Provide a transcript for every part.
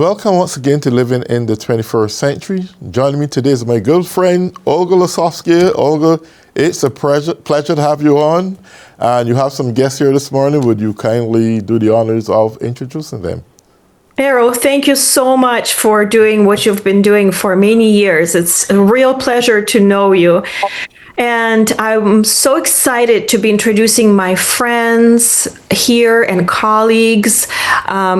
welcome once again to Living in the 21st Century. Joining me today is my good friend, Olga Lisovska. Olga, it's a pleasure to have you on. And you have some guests here this morning. Would you kindly do the honors of introducing them? Errol, thank you so much for doing what you've been doing for many years. It's a real pleasure to know you. And I'm so excited to be introducing my friends here and colleagues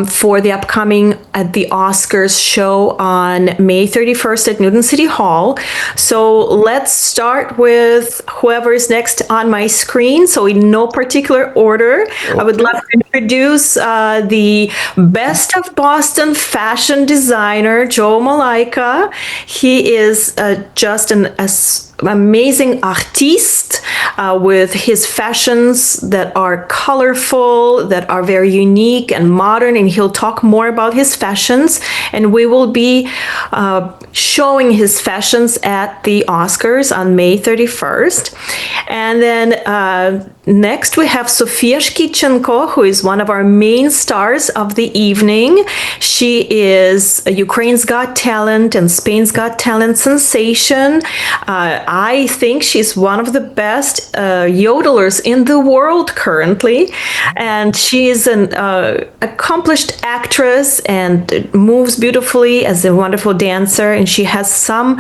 for the upcoming at the Oscars show on May 31st at Newton City Hall. So let's start with whoever is next on my screen. So in no particular order, okay. I would love to introduce the Best of Boston fashion designer, Joe Malaika. He is just an amazing artiste with his fashions that are colorful, that are very unique and modern, and he'll talk more about his fashions. And we will be showing his fashions at the Oscars on May 31st. And then next we have Sofia Shkidchenko, who is one of our main stars of the evening. She is Ukraine's Got Talent and Spain's Got Talent sensation. I think she's one of the best yodelers in the world currently, and she is an accomplished actress and moves beautifully as a wonderful dancer, and she has some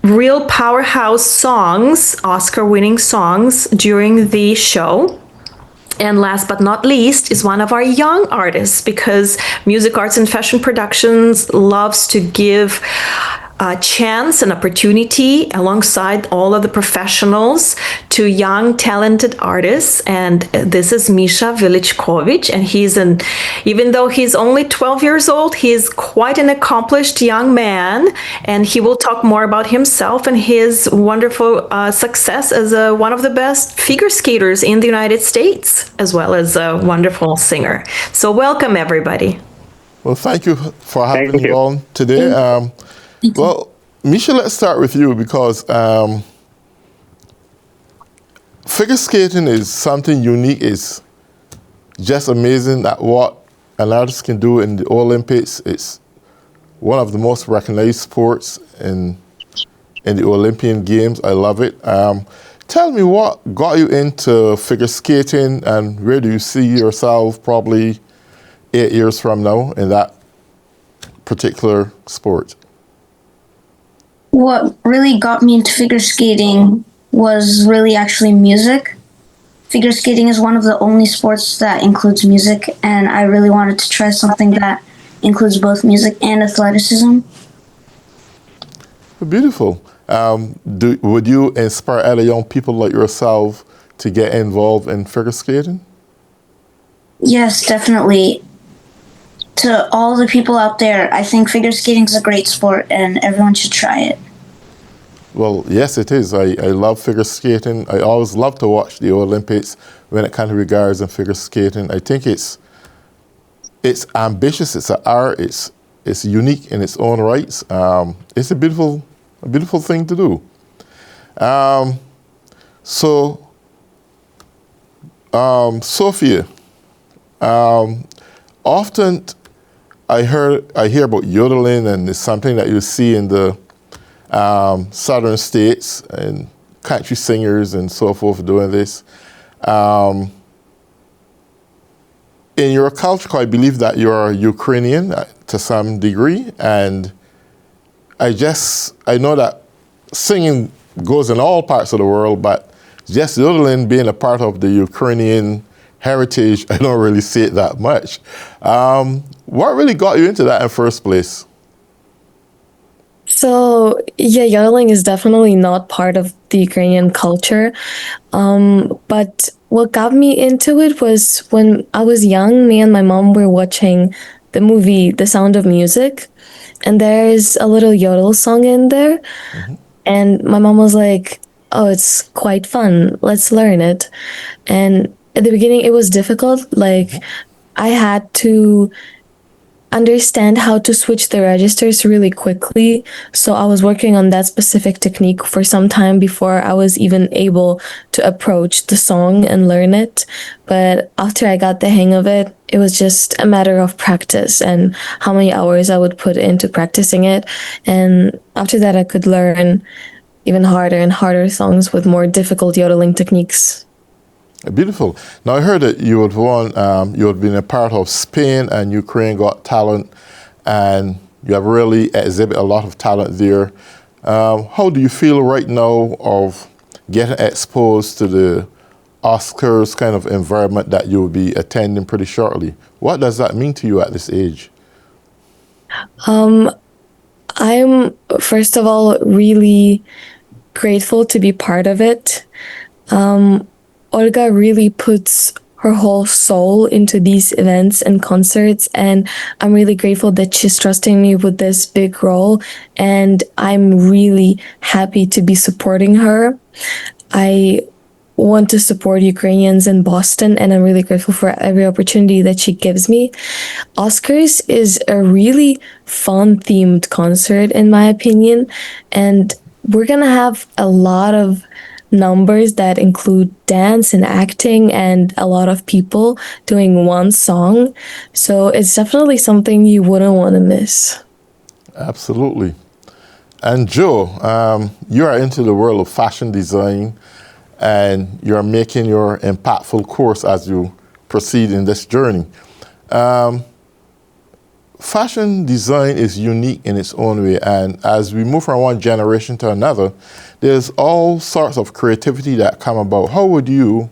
real powerhouse songs, Oscar-winning songs during the show. And last but not least is one of our young artists, because Music Arts and Fashion Productions loves to give a chance and opportunity alongside all of the professionals to young talented artists. And this is Misha Velickovic, and even though he's only 12 years old, he's quite an accomplished young man, and he will talk more about himself and his wonderful success as one of the best figure skaters in the United States, as well as a wonderful singer. So welcome, everybody. Well, thank you for having me on today. Well, Misha, let's start with you, because figure skating is something unique. It's just amazing at what an artist can do in the Olympics. It's one of the most recognized sports in the Olympian Games. I love it. Tell me, what got you into figure skating, and where do you see yourself probably 8 years from now in that particular sport? What really got me into figure skating was really actually music. Figure skating is one of the only sports that includes music, and I really wanted to try something that includes both music and athleticism. Beautiful. Would you inspire other young people like yourself to get involved in figure skating? Yes, definitely. To all the people out there, I think figure skating is a great sport and everyone should try it. Well, yes, it is. I love figure skating. I always love to watch the Olympics when it kind of regards in figure skating. I think it's ambitious, it's an art, it's unique in its own rights. It's a beautiful thing to do. Sofia, often I hear about yodeling, and it's something that you see in the southern states, and country singers and so forth doing this. In your culture, I believe that you're Ukrainian to some degree, and I know that singing goes in all parts of the world, but just yodeling being a part of the Ukrainian heritage, I don't really see it that much. What really got you into that in the first place? So, yeah, yodeling is definitely not part of the Ukrainian culture. But what got me into it was when I was young, me and my mom were watching the movie The Sound of Music, and there's a little yodel song in there. Mm-hmm. And my mom was like, oh, it's quite fun. Let's learn it. And at the beginning, it was difficult. Like, I had to understand how to switch the registers really quickly. So I was working on that specific technique for some time before I was even able to approach the song and learn it. But after I got the hang of it, it was just a matter of practice and how many hours I would put into practicing it. And after that, I could learn even harder and harder songs with more difficult yodeling techniques. Beautiful. Now I heard that you had been a part of Spain and Ukraine Got Talent, and you have really exhibit a lot of talent there. How do you feel right now of getting exposed to the Oscars kind of environment that you will be attending pretty shortly? What does that mean to you at this age? I'm, first of all, really grateful to be part of it. Olga really puts her whole soul into these events and concerts, and I'm really grateful that she's trusting me with this big role, and I'm really happy to be supporting her. I want to support Ukrainians in Boston, and I'm really grateful for every opportunity that she gives me. Oscars is a really fun themed concert, in my opinion, and we're gonna have a lot of numbers that include dance and acting and a lot of people doing one song. So it's definitely something you wouldn't want to miss. Absolutely. And Joe, you are into the world of fashion design, and you're making your impactful course as you proceed in this journey. Fashion design is unique in its own way, and as we move from one generation to another, there's all sorts of creativity that come about. How would you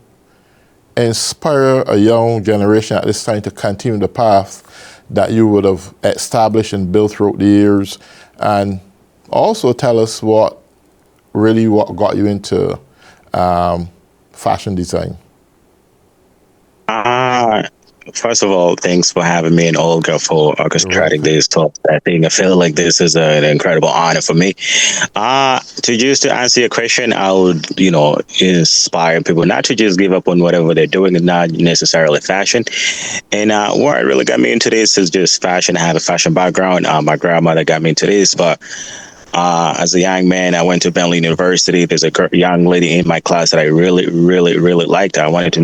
inspire a young generation at this time to continue the path that you would have established and built throughout the years? And also tell us what got you into fashion design. First of all, thanks for having me and Olga for orchestrating this talk. I feel like this is an incredible honor for me. To answer your question, I would, inspire people not to just give up on whatever they're doing and not necessarily fashion. And what really got me into this is just fashion. I have a fashion background. My grandmother got me into this, but as a young man, I went to Bentley University. There's a young lady in my class that I really, really, really liked. I wanted to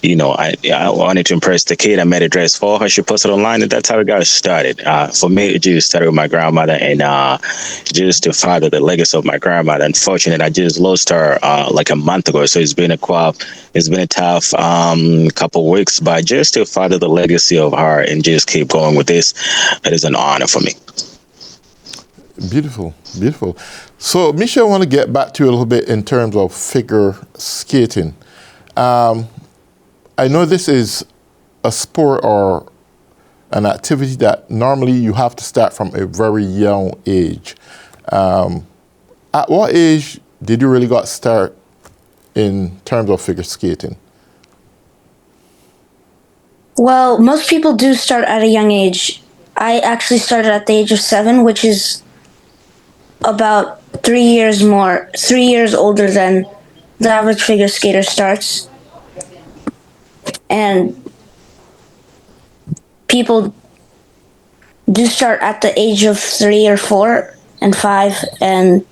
I wanted to impress the kid. I made a dress for her. She posted online, and that's how it got started. For me, it just started with my grandmother, and just to father the legacy of my grandmother. Unfortunately, I just lost her like a month ago, so it's been a tough couple of weeks. But just to father the legacy of her and just keep going with this, it is an honor for me. Beautiful, beautiful. So, Misha, I want to get back to you a little bit in terms of figure skating. I know this is a sport or an activity that normally you have to start from a very young age. At what age did you really got start in terms of figure skating? Well, most people do start at a young age. I actually started at the age of 7, which is about 3 years older than the average figure skater starts. And people do start at the age of 3 or 4 and 5, and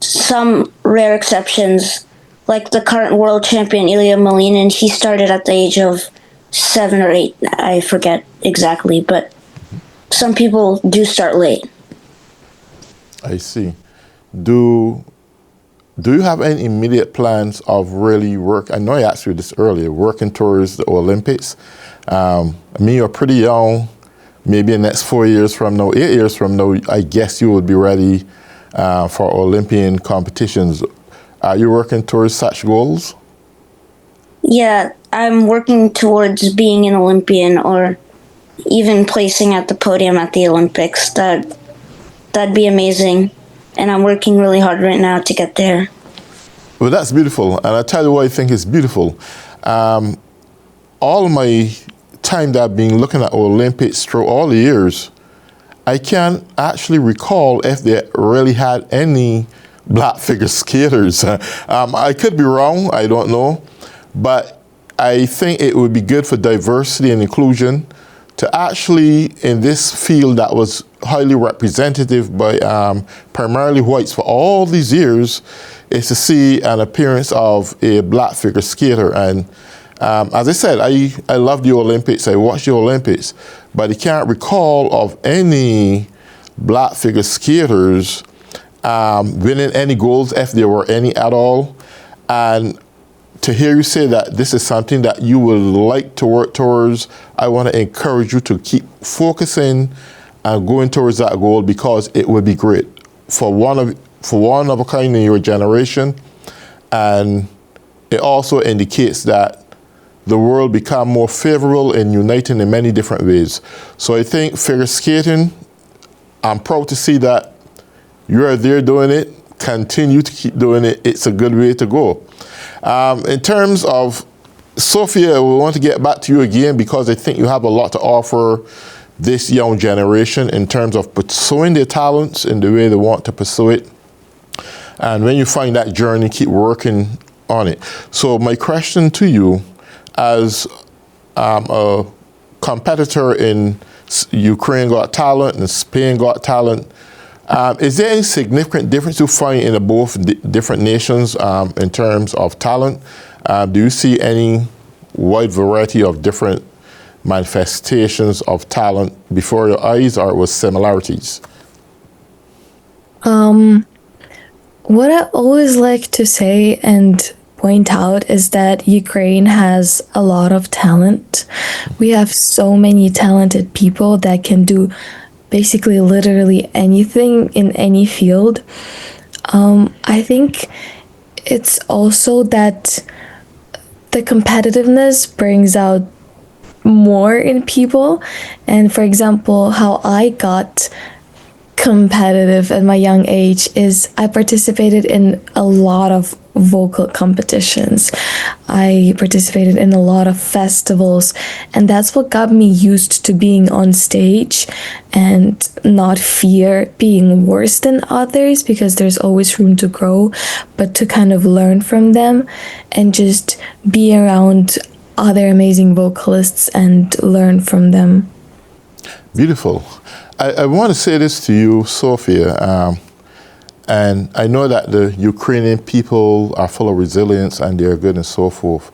some rare exceptions, like the current world champion Ilya Malinin, he started at the age of 7 or 8. I forget exactly, but some people do start late. I see. Do you have any immediate plans of really I know I asked you this earlier, working towards the Olympics? You're pretty young. Maybe in the next 4 years from now, 8 years from now, I guess you would be ready for Olympian competitions. Are you working towards such goals? Yeah, I'm working towards being an Olympian or even placing at the podium at the Olympics. That'd be amazing. And I'm working really hard right now to get there. Well, that's beautiful. And I'll tell you what I think is beautiful. All my time that I've been looking at Olympics through all the years, I can't actually recall if they really had any black figure skaters. I could be wrong, I don't know. But I think it would be good for diversity and inclusion to actually, in this field that was highly representative by primarily whites for all these years, is to see an appearance of a black figure skater. And as I said, I love the Olympics, I watch the Olympics, but I can't recall of any black figure skaters winning any golds, if there were any at all. And to hear you say that this is something that you would like to work towards, I want to encourage you to keep focusing and going towards that goal, because it would be great for one of a kind in your generation. And it also indicates that the world become more favorable and uniting in many different ways. So I think figure skating, I'm proud to see that you're there doing it. Continue to keep doing it. It's a good way to go. In terms of Sofia, we want to get back to you again, because I think you have a lot to offer this young generation in terms of pursuing their talents in the way they want to pursue it. And when you find that journey, keep working on it. So my question to you, as a competitor in Ukraine Got Talent and Spain Got Talent, is there any significant difference you find in both different nations in terms of talent? Do you see any wide variety of different manifestations of talent before your eyes, or with similarities? What I always like to say and point out is that Ukraine has a lot of talent. We have so many talented people that can do basically literally anything in any field. I think it's also that the competitiveness brings out more in people. And for example, how I got competitive at my young age is I participated in a lot of vocal competitions. I participated in a lot of festivals, and that's what got me used to being on stage and not fear being worse than others, because there's always room to grow, but to kind of learn from them and just be around other amazing vocalists and learn from them. Beautiful. I want to say this to you, Sofia, and I know that the Ukrainian people are full of resilience and they're good and so forth,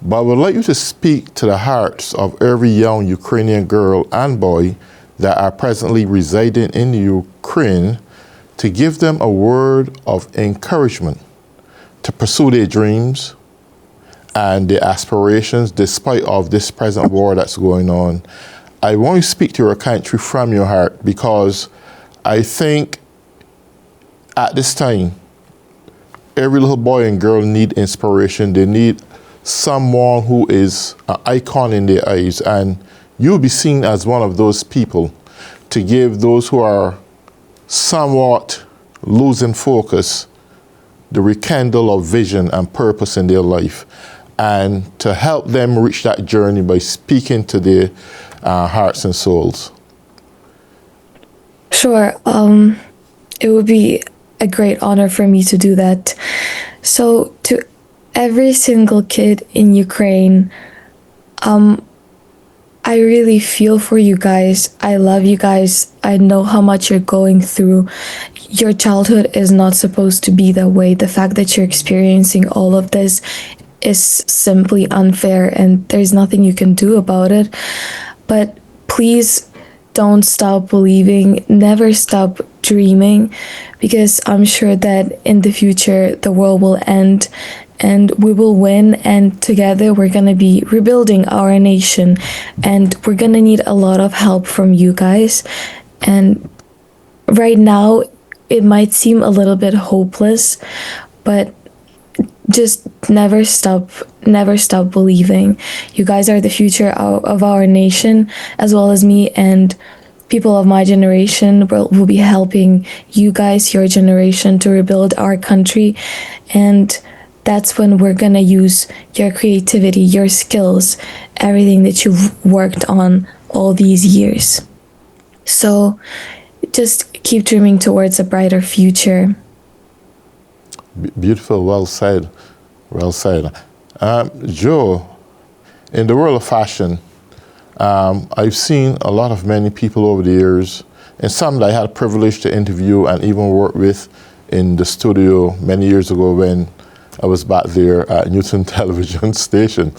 but I would like you to speak to the hearts of every young Ukrainian girl and boy that are presently residing in Ukraine, to give them a word of encouragement to pursue their dreams and their aspirations despite of this present war that's going on. I want you to speak to your country from your heart, because I think at this time, every little boy and girl need inspiration. They need someone who is an icon in their eyes, and you'll be seen as one of those people to give those who are somewhat losing focus the rekindle of vision and purpose in their life, and to help them reach that journey by speaking to their hearts and souls. Sure. It would be a great honor for me to do that. So to every single kid in Ukraine, I really feel for you guys. I love you guys. I know how much you're going through. Your childhood is not supposed to be that way. The fact that you're experiencing all of this is simply unfair, and there's nothing you can do about it. But please don't stop believing, never stop dreaming, because I'm sure that in the future the world will end and we will win, and together we're going to be rebuilding our nation, and we're going to need a lot of help from you guys. And right now it might seem a little bit hopeless, but just never stop believing. You guys are the future of our nation, as well as me, and people of my generation will be helping you guys, your generation, to rebuild our country. And that's when we're gonna use your creativity, your skills, everything that you've worked on all these years. So just keep dreaming towards a brighter future. Beautiful, well said, well said. Joe, in the world of fashion, I've seen a lot of many people over the years, and some that I had a privilege to interview and even work with in the studio many years ago when I was back there at Newton Television Station.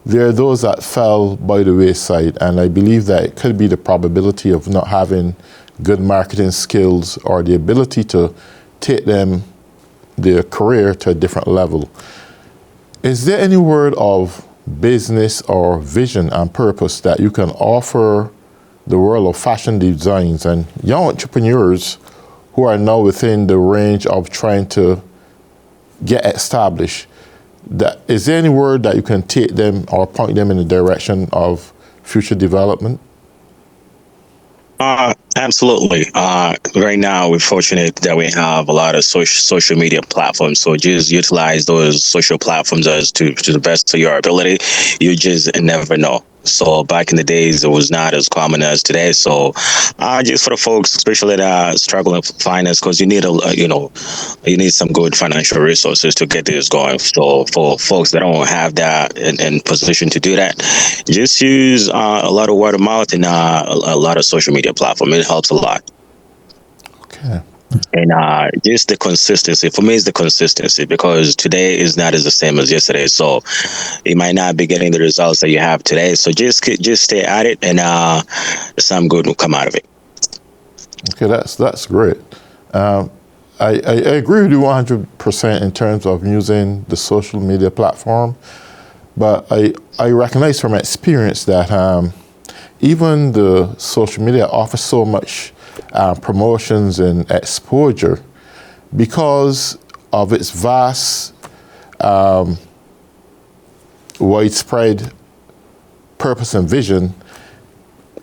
There are those that fell by the wayside, and I believe that it could be the probability of not having good marketing skills or the ability to take their career to a different level. Is there any word of business or vision and purpose that you can offer the world of fashion designs and young entrepreneurs who are now within the range of trying to get established? Is there any word that you can take them or point them in the direction of future development? Absolutely. Right now, we're fortunate that we have a lot of social media platforms. So just utilize those social platforms as to the best of your ability. You just never know. So back in the days, it was not as common as today. So just for the folks, especially that struggling with finance, because you need you need some good financial resources to get this going. So for folks that don't have that in position to do that, just use a lot of word of mouth and a lot of social media platform. It helps a lot. Okay. And just the consistency. For me, it's the consistency, because today is not as the same as yesterday. So you might not be getting the results that you have today. So just stay at it, and some good will come out of it. Okay, that's great. I agree with you 100% in terms of using the social media platform, but I recognize from experience that even the social media offers so much promotions and exposure because of its vast, widespread purpose and vision.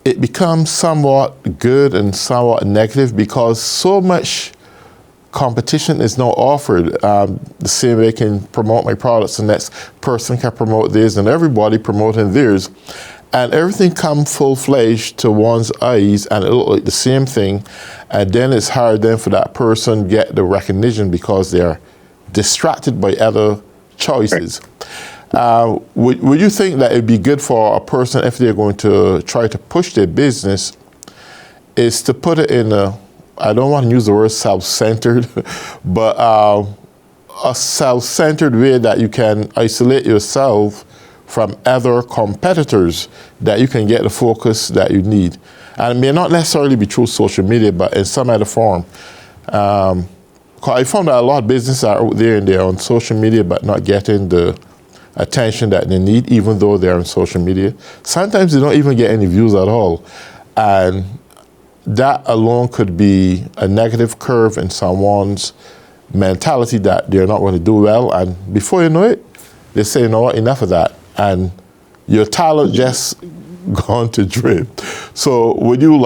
It becomes somewhat good and somewhat negative because so much competition is now offered. The same way I can promote my products, the next person can promote theirs, and everybody promoting theirs. And everything comes full-fledged to one's eyes, and it looks like the same thing. And then it's hard then for that person to get the recognition because they're distracted by other choices. Would you think that it'd be good for a person, if they're going to try to push their business, is to put it in I don't want to use the word self-centered, but a self-centered way that you can isolate yourself from other competitors, that you can get the focus that you need? And it may not necessarily be through social media, but in some other form. I found that a lot of businesses are out there and they're on social media, but not getting the attention that they need, even though they're on social media. Sometimes they don't even get any views at all. And that alone could be a negative curve in someone's mentality that they're not going to do well. And before you know it, they say, you know what, enough of that. And your talent just gone to drain. So would you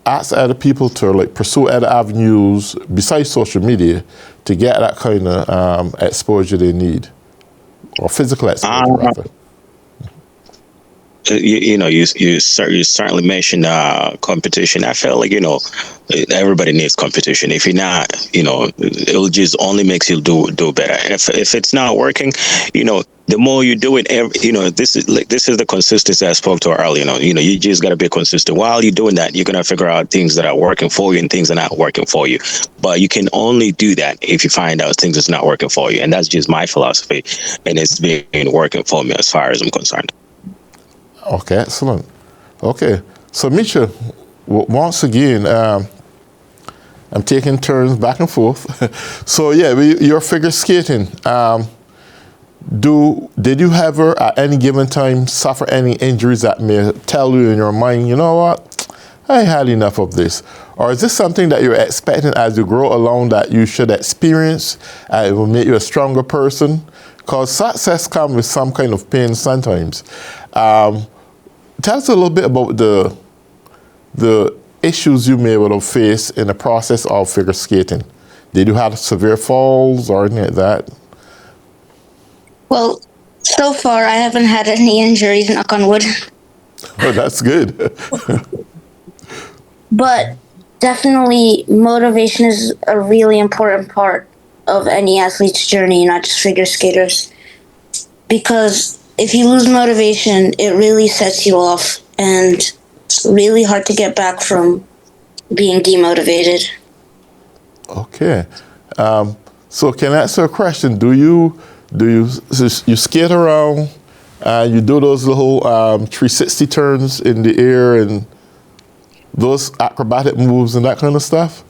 ask other people to pursue other avenues besides social media to get that kind of exposure they need, or physical exposure rather? You certainly mentioned competition. I feel like everybody needs competition. If you're not, it'll just only makes you do better. And if it's not working, the more you do it, this is the consistency I spoke to earlier. You just got to be consistent. While you're doing that, you're gonna figure out things that are working for you and things that are not working for you. But you can only do that if you find out things that's not working for you. And that's just my philosophy, and it's been working for me as far as I'm concerned. Okay, excellent. Okay, so Misha, once again, I'm taking turns back and forth. So yeah, you're figure skating. Did you ever at any given time suffer any injuries that may tell you in your mind, you know what, I had enough of this? Or is this something that you're expecting as you grow along that you should experience and it will make you a stronger person? Because success comes with some kind of pain sometimes. Tell us a little bit about the issues you may have faced in the process of figure skating. Did you have severe falls or anything like that? Well, so far I haven't had any injuries, knock on wood. Oh, that's good. But definitely motivation is a really important part of any athlete's journey, not just figure skaters. Because if you lose motivation, it really sets you off, and it's really hard to get back from being demotivated. Okay. So can I ask you a question? You skate around and you do those little 360 turns in the air and those acrobatic moves and that kind of stuff?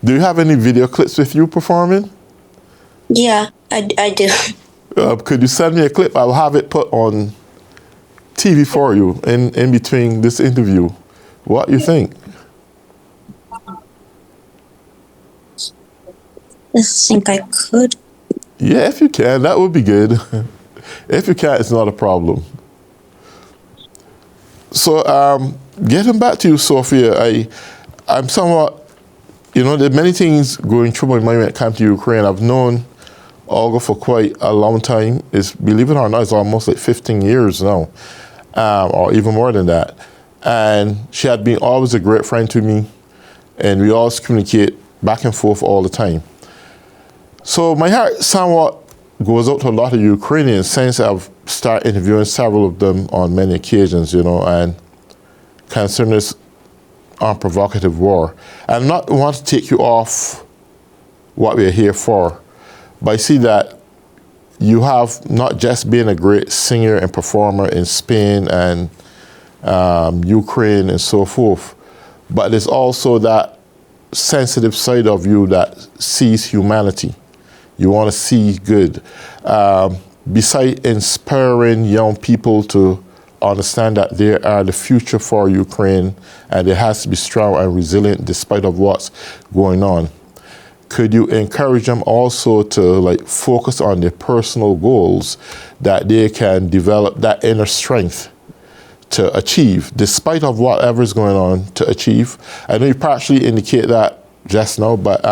Do you have any video clips with you performing? Yeah, I do. Could you send me a clip? I'll have it put on TV for you in between this interview. What you think? I think I could. Yeah, if you can, that would be good. If you can't, it's not a problem. So, getting back to you, Sofia, I'm somewhat, there are many things going through my mind when it comes to Ukraine. I've known Olga for quite a long time. Believe it or not, it's almost like 15 years now, or even more than that. And she had been always a great friend to me, and we always communicate back and forth all the time. So my heart somewhat goes out to a lot of Ukrainians since I've started interviewing several of them on many occasions, and concerning this unprovocative war. I'm not want to take you off what we're here for, but I see that you have not just been a great singer and performer in Spain and Ukraine and so forth, but there's also that sensitive side of you that sees humanity. You want to see good. Besides inspiring young people to understand that they are the future for Ukraine and it has to be strong and resilient despite of what's going on. Could you encourage them also to focus on their personal goals, that they can develop that inner strength to achieve, despite of whatever is going on, to achieve? I know you partially indicate that just now, but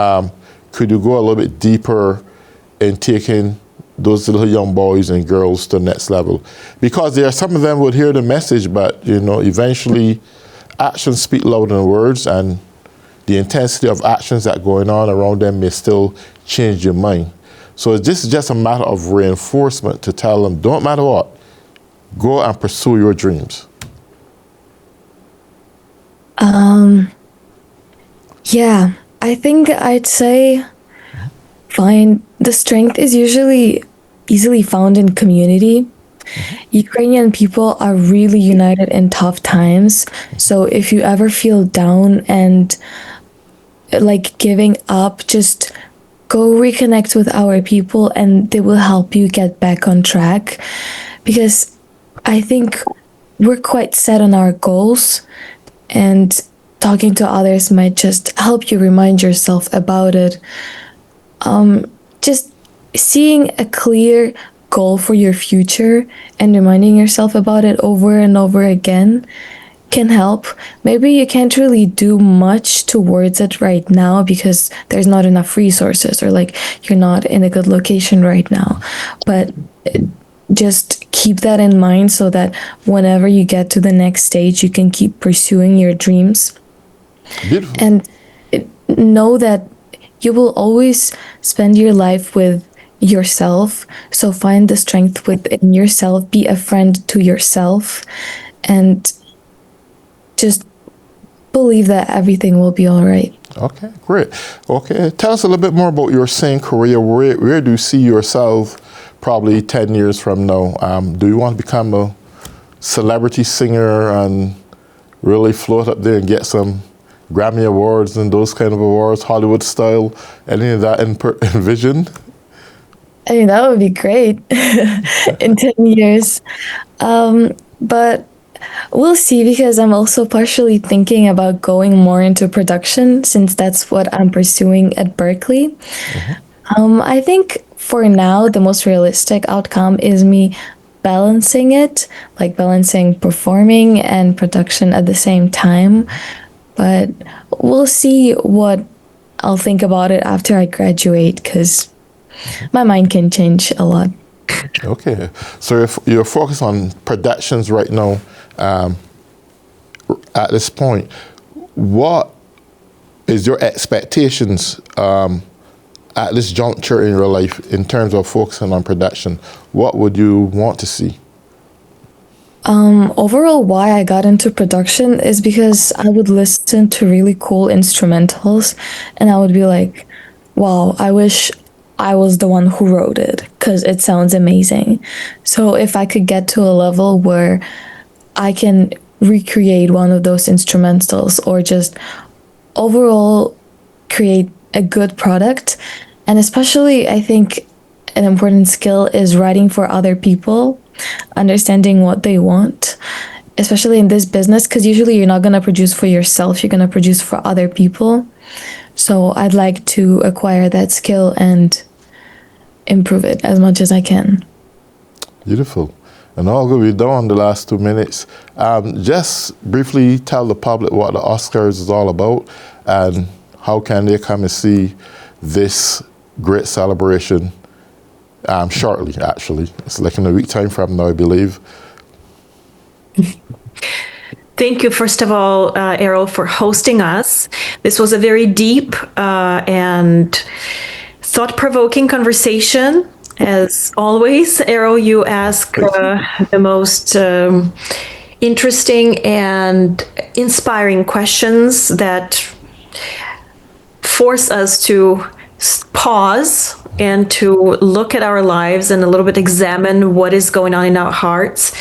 could you go a little bit deeper in taking those little young boys and girls to the next level? Because some of them would hear the message, but eventually actions speak louder than words, and the intensity of actions that are going on around them may still change your mind. So this is just a matter of reinforcement to tell them, don't matter what, go and pursue your dreams. Yeah, I think I'd say the strength is usually easily found in community. Ukrainian people are really united in tough times. So if you ever feel down and giving up, just go reconnect with our people and they will help you get back on track. Because I think we're quite set on our goals, and talking to others might just help you remind yourself about it. Just seeing a clear goal for your future and reminding yourself about it over and over again can help. Maybe you can't really do much towards it right now because there's not enough resources, or you're not in a good location right now. But just keep that in mind so that whenever you get to the next stage, you can keep pursuing your dreams. Beautiful. And know that you will always spend your life with yourself. So find the strength within yourself, be a friend to yourself, and just believe that everything will be all right. Okay, great. Okay, tell us a little bit more about your singing career. Where do you see yourself probably 10 years from now? Do you want to become a celebrity singer and really float up there and get some Grammy Awards and those kind of awards, Hollywood style? Any of that in vision? I mean, that would be great in 10 years. But we'll see, because I'm also partially thinking about going more into production, since that's what I'm pursuing at Berkeley. Mm-hmm. I think for now, the most realistic outcome is me balancing it, balancing performing and production at the same time. But we'll see what I'll think about it after I graduate, because my mind can change a lot. Okay, so if you're focused on productions right now, at this point, what is your expectations at this juncture in your life in terms of focusing on production, what would you want to see? Overall, why I got into production is because I would listen to really cool instrumentals and I would be like, wow, I wish I was the one who wrote it because it sounds amazing. So if I could get to a level where I can recreate one of those instrumentals or just overall create a good product, and especially I think an important skill is writing for other people, understanding what they want, especially in this business, because usually you're not going to produce for yourself, you're going to produce for other people. So I'd like to acquire that skill and improve it as much as I can. Beautiful. And Olga, we're done the last 2 minutes. Just briefly tell the public what the Oscars is all about and how can they come and see this great celebration shortly, actually. It's like in a week time from now, I believe. Thank you, first of all, Errol, for hosting us. This was a very deep and thought-provoking conversation. As always, Errol, you ask the most interesting and inspiring questions that force us to pause and to look at our lives and a little bit examine what is going on in our hearts.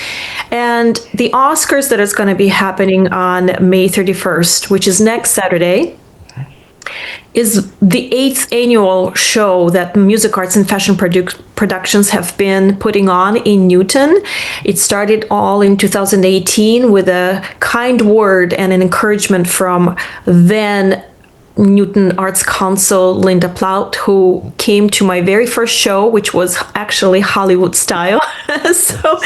And the Oscars that is going to be happening on May 31st, which is next Saturday, is the 8th annual show that Music Arts and Fashion Productions have been putting on in Newton. It started all in 2018 with a kind word and an encouragement from then Newton Arts Council Linda Plaut, who came to my very first show, which was actually Hollywood style. So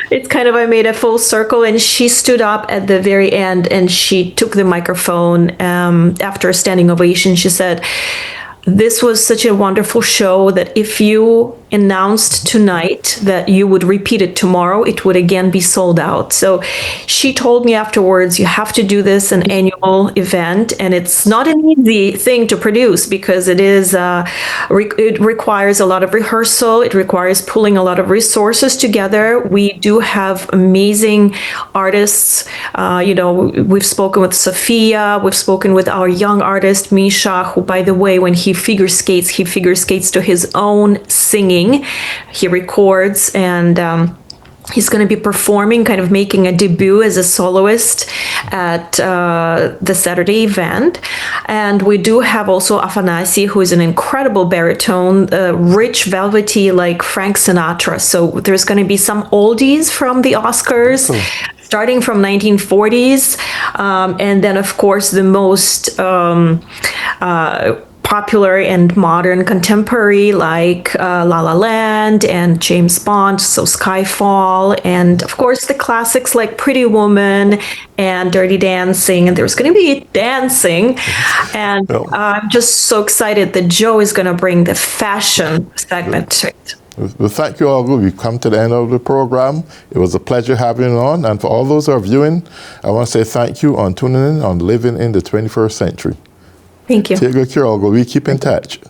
it's kind of, I made a full circle, and she stood up at the very end and she took the microphone after a standing ovation. She said, "This was such a wonderful show that if you announced tonight that you would repeat it tomorrow, it would again be sold out." So she told me afterwards, you have to do this an annual event, and it's not an easy thing to produce because it is it requires a lot of rehearsal. It requires pulling a lot of resources together. We do have amazing artists. We've spoken with Sofia. We've spoken with our young artist Misha, who, by the way, when he figure skates to his own singing. He records, and he's going to be performing, kind of making a debut as a soloist at the Saturday event. And we do have also Afanasi, who is an incredible baritone, rich, velvety, like Frank Sinatra. So there's going to be some oldies from the Oscars. Starting from 1940s, and then of course the most popular and modern contemporary, like La La Land and James Bond, so Skyfall, and of course the classics like Pretty Woman and Dirty Dancing. And there's going to be dancing, and I'm just so excited that Joe is going to bring the fashion segment to it. Well, thank you all. We've come to the end of the program. It was a pleasure having you on. And for all those who are viewing, I want to say thank you on tuning in on Living in the 21st Century. Thank you. Take good care, Olga. We keep in touch.